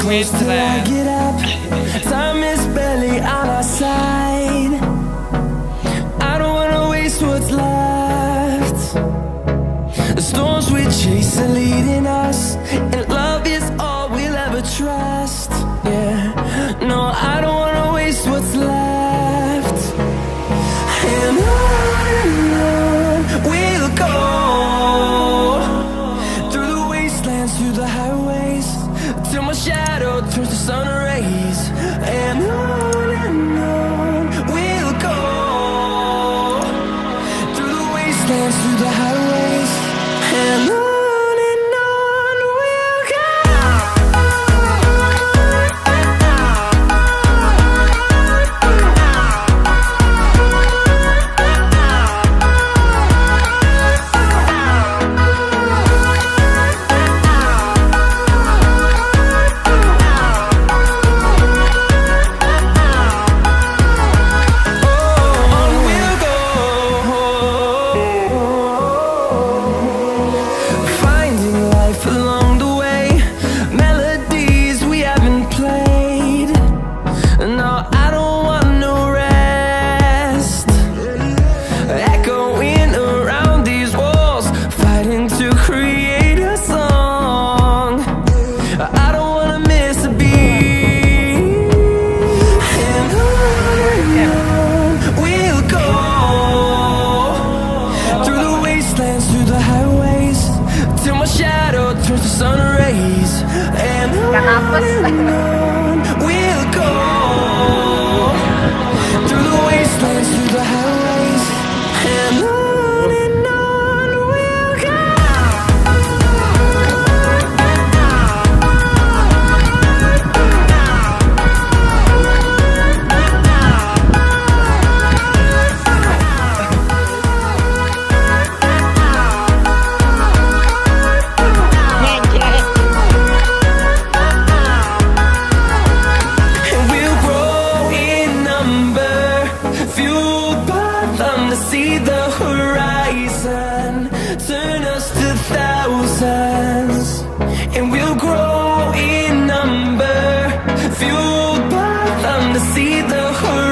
close till I get up. Time is barely on our side. I don't wanna waste what's left. The storms we chase are leading us, and love is all we'll ever trust. Yeah, no, I don't wanna waste what's left. And on we'll go, through the wastelands, through the highways, till my shadow turns to sun rays. And on we'll go, through the wastelands, through the highways, and on. We'll go through the wastelands, through the highways, and on we'll go. See the horizon turn us to thousands, and we'll grow in number, fueled by them to see the horizon.